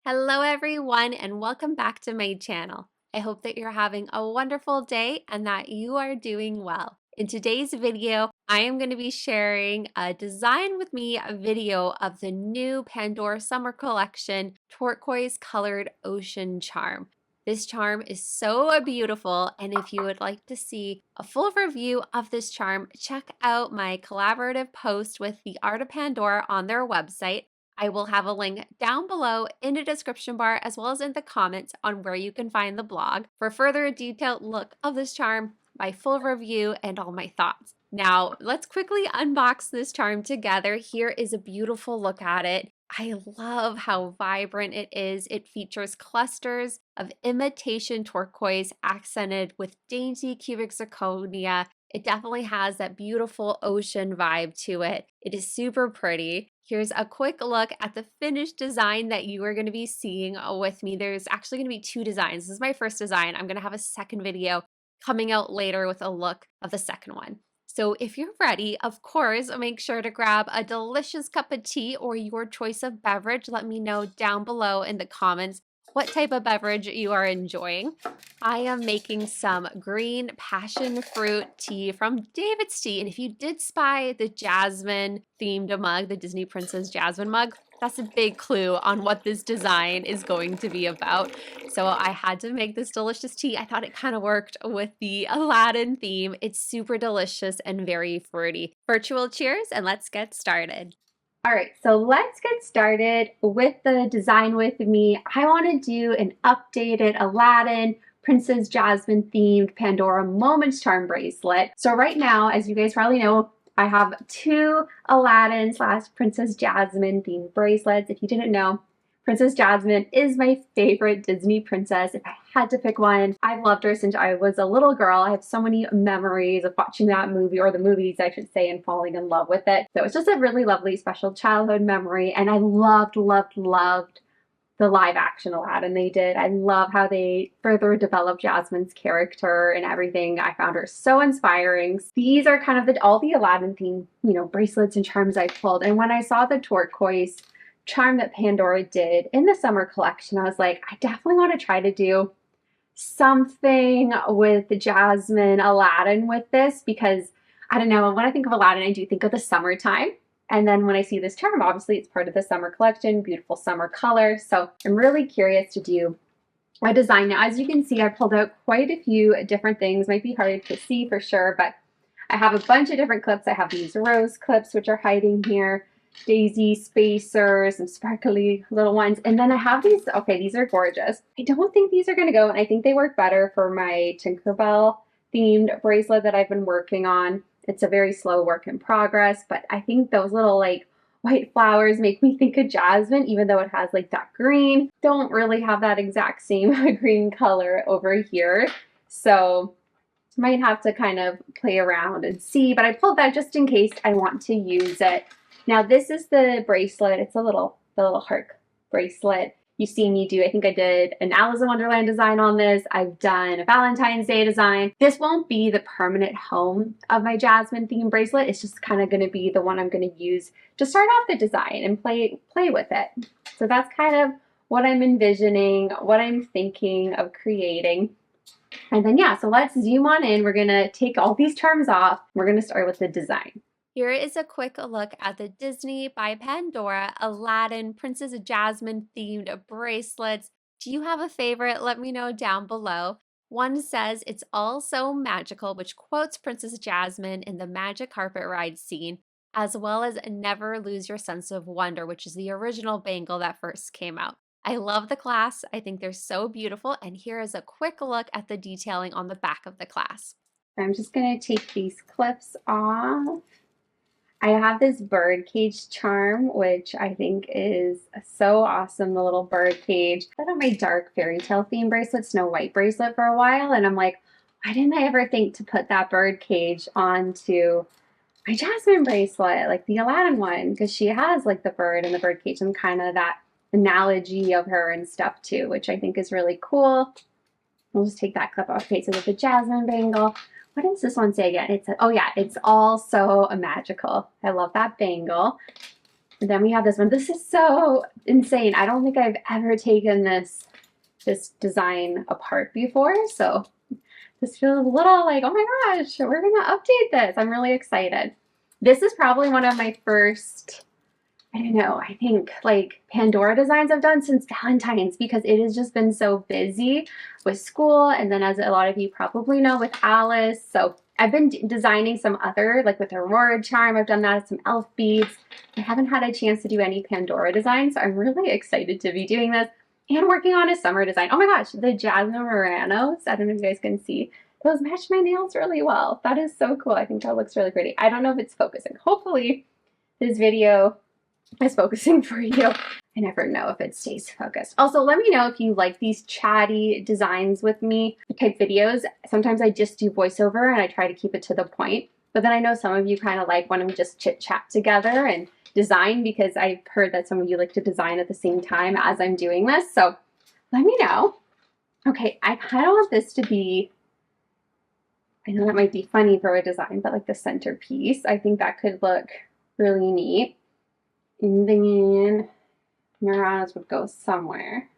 Hello everyone and welcome back to my channel. I hope that you're having a wonderful day and that you are doing well. In today's video, I am going to be sharing a design with me video of the new Pandora Summer Collection turquoise colored ocean charm. This charm is so beautiful, and if you would like to see a full review of this charm, check out my collaborative post with the Art of Pandora on their website. I will have a link down below in the description bar as well as in the comments on where you can find the blog for further detailed look of this charm, my full review, and all my thoughts. Now, let's quickly unbox this charm together. Here is a beautiful look at it. I love how vibrant it is. It features clusters of imitation turquoise accented with dainty cubic zirconia. It definitely has that beautiful ocean vibe to it. It is super pretty. Here's a quick look at the finished design that you are going to be seeing with me. There's actually going to be two designs. This is my first design. I'm going to have a second video coming out later with a look of the second one. So if you're ready, of course, make sure to grab a delicious cup of tea or your choice of beverage. Let me know down below in the comments what type of beverage you are enjoying. I am making some green passion fruit tea from David's Tea. And if you did spy the Jasmine themed mug, the Disney Princess Jasmine mug, that's a big clue on what this design is going to be about. So I had to make this delicious tea. I thought it kind of worked with the Aladdin theme. It's super delicious and very fruity. Virtual cheers, and let's get started. All right, so let's get started with the design with me. I want to do an updated Aladdin Princess Jasmine themed Pandora Moments Charm Bracelet. So right now, as you guys probably know, I have two Aladdin / Princess Jasmine themed bracelets. If you didn't know, Princess Jasmine is my favorite Disney princess. If I had to pick one, I've loved her since I was a little girl. I have so many memories of watching that movie, or the movies I should say, and falling in love with it. So it's just a really lovely, special childhood memory, and I loved the live action Aladdin they did. I love how they further developed Jasmine's character and everything. I found her so inspiring. These are kind of all the Aladdin themed, bracelets and charms I pulled. And when I saw the turquoise charm that Pandora did in the summer collection, I was like, I definitely want to try to do something with Jasmine Aladdin with this, because I don't know, when I think of Aladdin, I do think of the summertime. And then when I see this charm, obviously it's part of the summer collection, beautiful summer color. So I'm really curious to do a design. Now, as you can see, I pulled out quite a few different things. Might be hard to see for sure, but I have a bunch of different clips. I have these rose clips, which are hiding here, daisy spacers, some sparkly little ones. And then I have these, okay, these are gorgeous. I don't think these are gonna go, and I think they work better for my Tinkerbell themed bracelet that I've been working on. It's a very slow work in progress, but I think those little white flowers make me think of Jasmine, even though it has that green. Don't really have that exact same green color over here. So might have to kind of play around and see, but I pulled that just in case I want to use it. Now this is the bracelet. It's the little heart bracelet. You've seen me do, I think I did an Alice in Wonderland design on this. I've done a Valentine's Day design. This won't be the permanent home of my Jasmine themed bracelet. It's just kind of going to be the one I'm going to use to start off the design and play with it. So that's kind of what I'm envisioning, what I'm thinking of creating. And then yeah, so let's zoom on in. We're going to take all these charms off. We're going to start with the design. Here is a quick look at the Disney by Pandora Aladdin Princess Jasmine themed bracelets. Do you have a favorite? Let me know down below. One says it's all so magical, which quotes Princess Jasmine in the magic carpet ride scene, as well as never lose your sense of wonder, which is the original bangle that first came out. I love the clasp. I think they're so beautiful. And here is a quick look at the detailing on the back of the clasp. I'm just going to take these clips off. I have this bird cage charm, which I think is so awesome, the little bird cage. I had on my dark fairy tale theme bracelet, Snow White bracelet for a while, and I'm like, why didn't I ever think to put that bird cage onto my Jasmine bracelet, like the Aladdin one, because she has the bird and the bird cage and kind of that analogy of her and stuff too, which I think is really cool. We'll just take that clip off. Okay, so with the Jasmine bangle. What does this one say again? Oh yeah, it's all so magical. I love that bangle. And then we have this one. This is so insane. I don't think I've ever taken this design apart before. So this feels a little like, oh my gosh, we're gonna update this. I'm really excited. This is probably one of my first, I don't know, I think like Pandora designs I've done since Valentine's, because it has just been so busy with school. And then, as a lot of you probably know, with Alice. So I've been designing some other, like with Aurora Charm, I've done that, some elf beads. I haven't had a chance to do any Pandora designs, so I'm really excited to be doing this and working on a summer design. Oh my gosh, the Jasmine Muranos, I don't know if you guys can see, those match my nails really well. That is so cool. I think that looks really pretty. I don't know if it's focusing. Hopefully this video is focusing for you. I never know if it stays focused. Also, let me know if you like these chatty designs with me type videos. Sometimes I just do voiceover and I try to keep it to the point. But then I know some of you kind of like when we just chit chat together and design, because I've heard that some of you like to design at the same time as I'm doing this. So let me know. Okay, I kind of want this to be, I know that might be funny for a design, but like the centerpiece. I think that could look really neat. And then Muranos would go somewhere.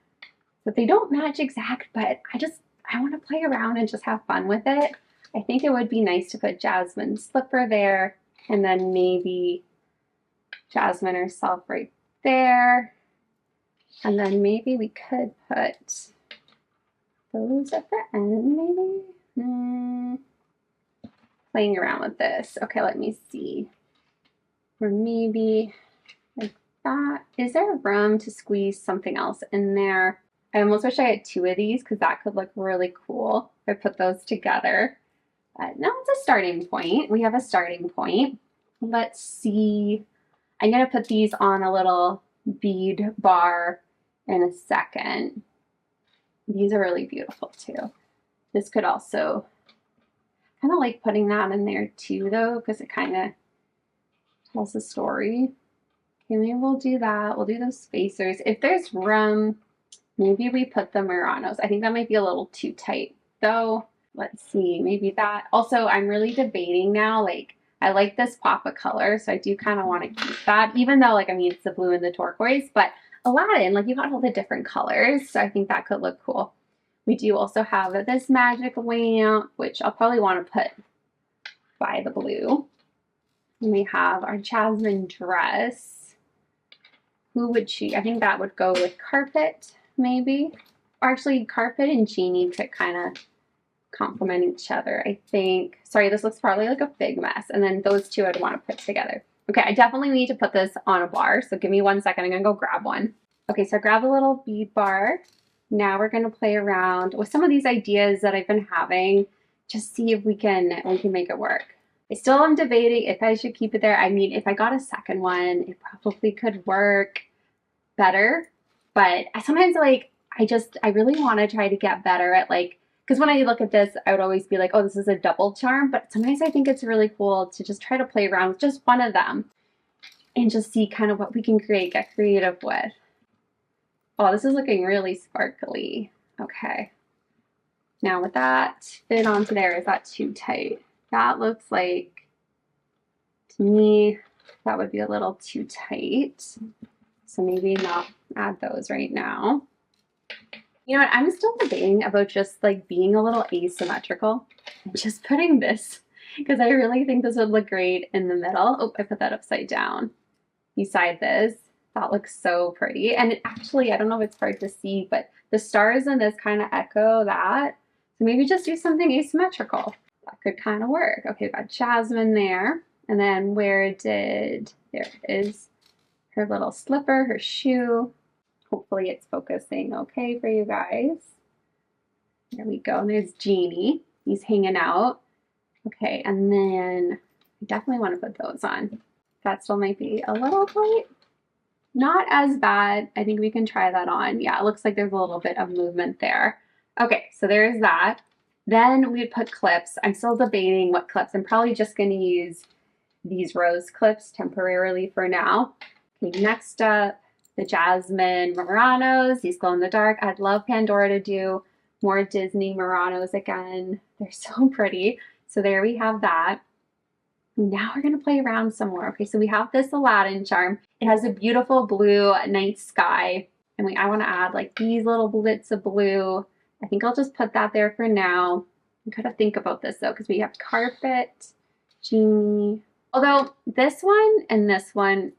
But they don't match exact, but I want to play around and just have fun with it. I think it would be nice to put Jasmine's slipper there, and then maybe Jasmine herself right there. And then maybe we could put those at the end, maybe? Playing around with this. Okay, let me see. Or maybe like that. Is there room to squeeze something else in there? I almost wish I had two of these, because that could look really cool if I put those together. But no, it's a starting point. We have a starting point. Let's see. I'm going to put these on a little bead bar in a second. These are really beautiful too. This could also, kind of like putting that in there too though, because it kind of tells a story. Okay, maybe we'll do that. We'll do those spacers. If there's room, maybe we put the Muranos. I think that might be a little too tight though. Let's see, maybe that. Also, I'm really debating now, like, I like this pop of color, so I do kind of want to keep that, even though, like, I mean, it's the blue and the turquoise, but Aladdin, like, you got all the different colors, so I think that could look cool. We do also have this magic lamp, which I'll probably want to put by the blue. And we have our Jasmine dress. Who would she? I think that would go with carpet, maybe. Or actually, carpet and Genie could kind of complement each other, I think. Sorry, this looks probably like a big mess. And then those two I'd want to put together. Okay, I definitely need to put this on a bar, so give me 1 second. I'm going to go grab one. Okay, so I grabbed a little bead bar. Now we're going to play around with some of these ideas that I've been having. Just see if we can make it work. I still am debating if I should keep it there. I mean, if I got a second one, it probably could work better. But I sometimes like, I really want to try to get better at like, because when I look at this, I would always be like, oh, this is a double charm. But sometimes I think it's really cool to just try to play around with just one of them and just see kind of what we can create, get creative with. Oh, this is looking really sparkly. Okay. Now with that fit onto there, is that too tight? That looks like, to me, that would be a little too tight. So maybe not add those right now. You know what, I'm still debating about just like being a little asymmetrical and just putting this, because I really think this would look great in the middle. Oh, I put that upside down beside this. That looks so pretty. And it actually, I don't know if it's hard to see, but the stars in this kind of echo that. So maybe just do something asymmetrical. That could kind of work. Okay, we've got Jasmine there. And then there it is, her little slipper, her shoe. Hopefully it's focusing okay for you guys. There we go. And there's Genie. He's hanging out. Okay, and then I definitely want to put those on. That still might be a little tight. Not as bad. I think we can try that on. Yeah, it looks like there's a little bit of movement there. Okay, so there's that. Then we'd put clips. I'm still debating what clips. I'm probably just going to use these rose clips temporarily for now. Okay, next up, the Jasmine Muranos, these glow in the dark. I'd love Pandora to do more Disney Muranos again. They're so pretty. So there we have that. Now we're gonna play around some more. Okay, so we have this Aladdin charm. It has a beautiful blue night sky. And I wanna add like these little bits of blue. I think I'll just put that there for now. I gotta think about this though, because we have carpet, genie. Although this one and this one,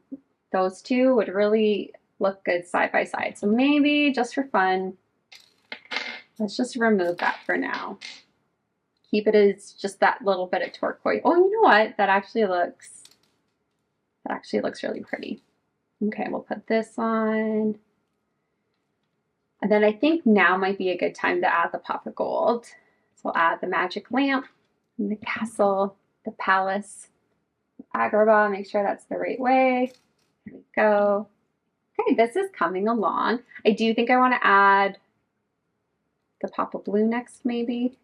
those two would really look good side by side. So maybe just for fun, let's just remove that for now. Keep it as just that little bit of turquoise. Oh, you know what? That actually looks really pretty. Okay, we'll put this on. And then I think now might be a good time to add the pop of gold. So we'll add the magic lamp, and the castle, the palace, Agrabah. Make sure that's the right way. There we go. Okay, this is coming along. I do think I want to add the pop of blue next, maybe.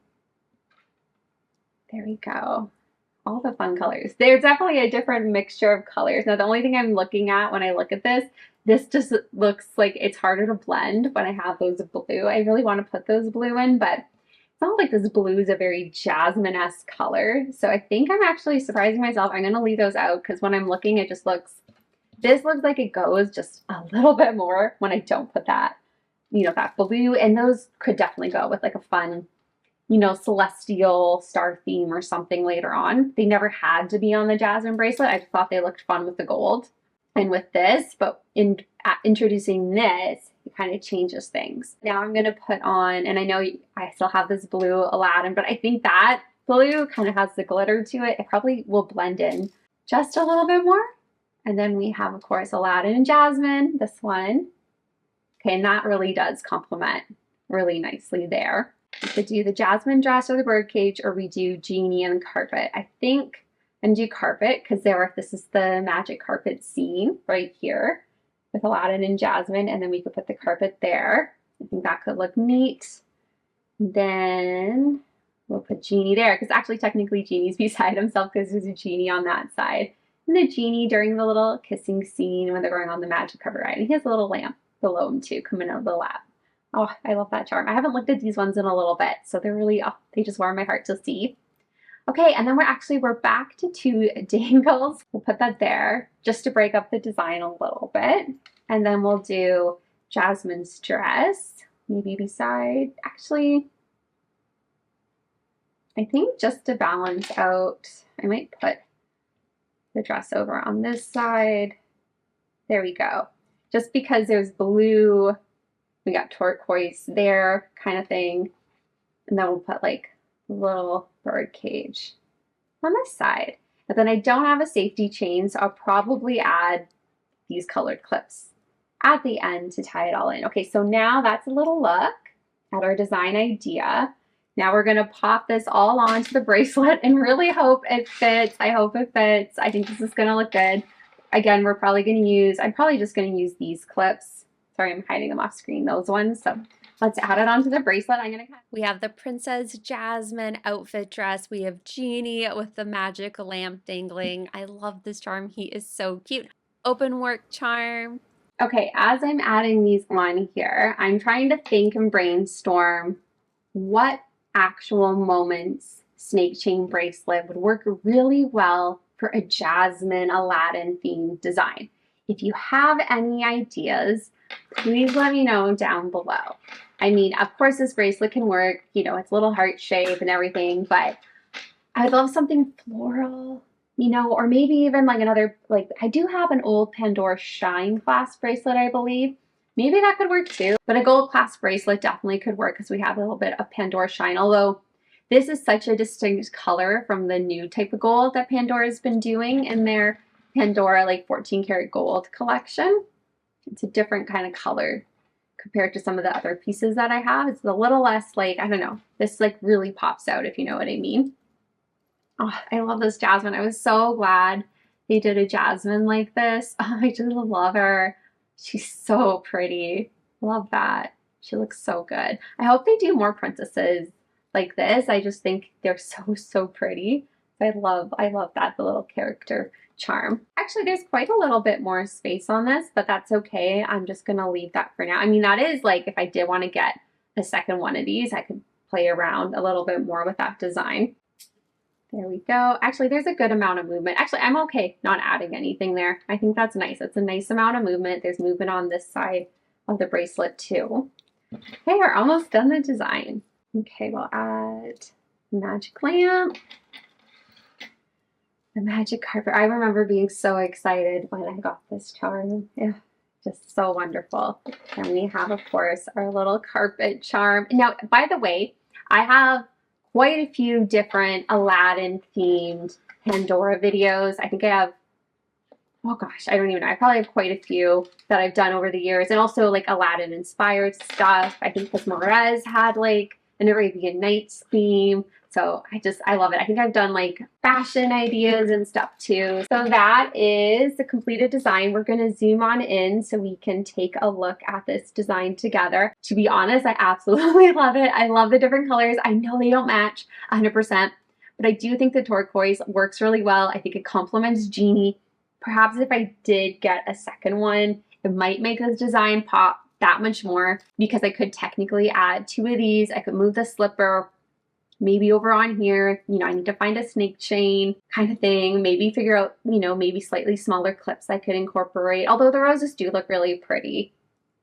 There we go. All the fun colors. There's definitely a different mixture of colors. Now, the only thing I'm looking at when I look at this just looks like it's harder to blend when I have those blue. I really want to put those blue in, but it's not like this blue is a very Jasmine-esque color. So I think I'm actually surprising myself. I'm going to leave those out because when I'm looking, it just looks, this looks like it goes just a little bit more when I don't put that, you know, that blue. And those could definitely go with like a fun, you know, celestial star theme or something later on. They never had to be on the Jasmine bracelet. I just thought they looked fun with the gold and with this, but in introducing this, it kind of changes things. Now I'm going to put on, and I know I still have this blue Aladdin, but I think that blue kind of has the glitter to it. It probably will blend in just a little bit more. And then we have, of course, Aladdin and Jasmine, this one. Okay, and that really does complement really nicely there. We could do the Jasmine dress or the birdcage, or we do genie and carpet. I think I'm gonna do carpet because this is the magic carpet scene right here with Aladdin and Jasmine, and then we could put the carpet there. I think that could look neat. Then we'll put genie there because actually technically genie's beside himself because there's a genie on that side. And the genie during the little kissing scene when they're going on the magic carpet ride. And he has a little lamp below him too coming out of the lap. Oh, I love that charm. I haven't looked at these ones in a little bit, so they're really, oh, they just warm my heart to see. Okay, and then we're back to 2 dangles. We'll put that there just to break up the design a little bit. And then we'll do Jasmine's dress, maybe beside, actually, I think just to balance out, I might put the dress over on this side. There we go. Just because there's blue, we got turquoise there kind of thing. And then we'll put like a little bird cage on this side. And then I don't have a safety chain, so I'll probably add these colored clips at the end to tie it all in. Okay, so now that's a little look at our design idea. Now we're gonna pop this all onto the bracelet and really hope it fits. I hope it fits. I think this is gonna look good. Again, I'm probably just gonna use these clips. Sorry, I'm hiding them off screen, those ones. So let's add it onto the bracelet. We have the Princess Jasmine outfit dress. We have Genie with the magic lamp dangling. I love this charm. He is so cute. Open work charm. Okay, as I'm adding these on here, I'm trying to think and brainstorm what actual moments snake chain bracelet would work really well for a Jasmine Aladdin themed design. If you have any ideas, please let me know down below. I mean, of course this bracelet can work, you know, it's a little heart shape and everything, but I would love something floral, you know, or maybe even like another, like I do have an old Pandora Shine clasp bracelet, I believe. Maybe that could work too, but a gold clasp bracelet definitely could work because we have a little bit of Pandora Shine, although this is such a distinct color from the new type of gold that Pandora's been doing in their Pandora like 14 karat gold collection. It's a different kind of color compared to some of the other pieces that I have. It's a little less like, I don't know, this like really pops out if you know what I mean. Oh, I love this Jasmine. I was so glad they did a Jasmine like this. Oh, I just love her. She's so pretty. Love that. She looks so good. I hope they do more princesses like this. I just think they're so pretty. I love that, the little character charm. Actually, there's quite a little bit more space on this, but that's okay. I'm just gonna leave that for now. I mean, that is like, if I did want to get a second one of these, I could play around a little bit more with that design. There we go. Actually, there's a good amount of movement. Actually, I'm okay not adding anything there. I think that's nice. It's a nice amount of movement. There's movement on this side of the bracelet too. Okay, we're almost done the design. Okay, we'll add magic lamp, the magic carpet. I remember being so excited when I got this charm. Yeah, just so wonderful. And we have, of course, our little carpet charm. Now, by the way, I have quite a few different Aladdin themed Pandora videos. I think I have, oh gosh, I don't even know. I probably have quite a few that I've done over the years, and also like Aladdin inspired stuff. I think because Morez had like an Arabian Nights theme. So I love it. I think I've done like fashion ideas and stuff too. So that is the completed design. We're going to zoom on in so we can take a look at this design together. To be honest, I absolutely love it. I love the different colors. I know they don't match 100%, but I do think the turquoise works really well. I think it complements Genie. Perhaps if I did get a second one, it might make this design pop that much more because I could technically add 2 of these. I could move the slipper maybe over on here, you know, I need to find a snake chain kind of thing, maybe figure out, you know, maybe slightly smaller clips I could incorporate, although the roses do look really pretty.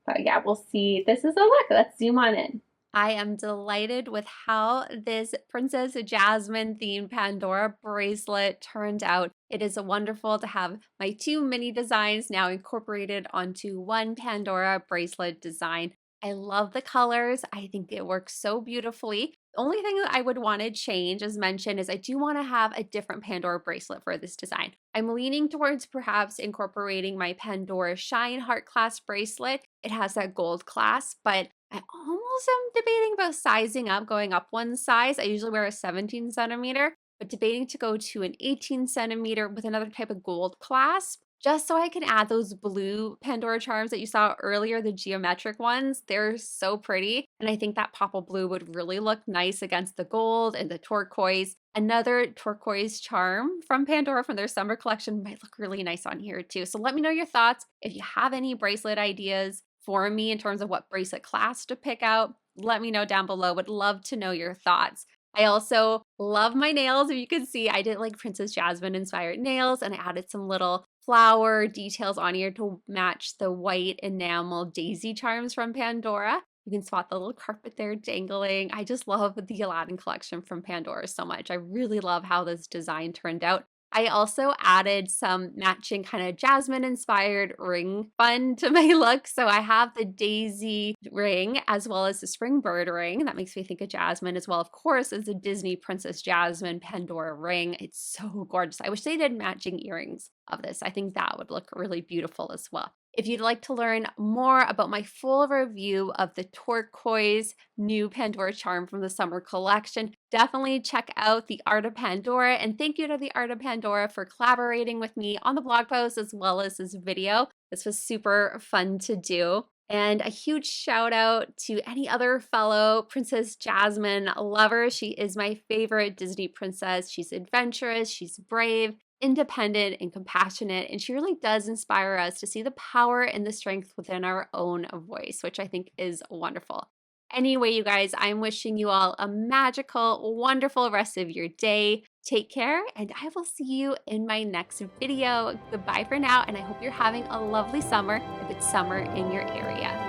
But yeah, we'll see. This is a look. Let's zoom on in. I am delighted with how this Princess Jasmine themed Pandora bracelet turned out. It is wonderful to have my 2 mini designs now incorporated onto one Pandora bracelet design. I love the colors. I think it works so beautifully. The only thing that I would want to change, as mentioned, is I do want to have a different Pandora bracelet for this design. I'm leaning towards perhaps incorporating my Pandora Shine Heart Clasp bracelet. It has that gold clasp, but I almost am debating about sizing up, going up one size. I usually wear a 17 centimeter, but debating to go to an 18 centimeter with another type of gold clasp, just so I can add those blue Pandora charms that you saw earlier, the geometric ones. They're so pretty, and I think that popple blue would really look nice against the gold and the turquoise. Another turquoise charm from Pandora from their summer collection might look really nice on here too. So let me know your thoughts. If you have any bracelet ideas for me in terms of what bracelet clasp to pick out, let me know down below. Would love to know your thoughts. I also love my nails. If you can see, I did like Princess Jasmine inspired nails, and I added some little flower details on here to match the white enamel daisy charms from Pandora. You can spot the little carpet there dangling. I just love the Aladdin collection from Pandora so much. I really love how this design turned out. I also added some matching kind of Jasmine inspired ring fun to my look. So I have the daisy ring as well as the spring bird ring. That makes me think of Jasmine, as well, of course, as the Disney Princess Jasmine Pandora ring. It's so gorgeous. I wish they did matching earrings of this. I think that would look really beautiful as well. If you'd like to learn more about my full review of the turquoise new Pandora charm from the summer collection, definitely check out the Art of Pandora. And thank you to the Art of Pandora for collaborating with me on the blog post as well as this video. This was super fun to do. And a huge shout out to any other fellow Princess Jasmine lovers. She is my favorite Disney princess. She's adventurous, she's brave, independent, and compassionate, and she really does inspire us to see the power and the strength within our own voice, which I think is wonderful. Anyway, you guys, I'm wishing you all a magical, wonderful rest of your day. Take care, and I will see you in my next video. Goodbye for now, and I hope you're having a lovely summer if it's summer in your area.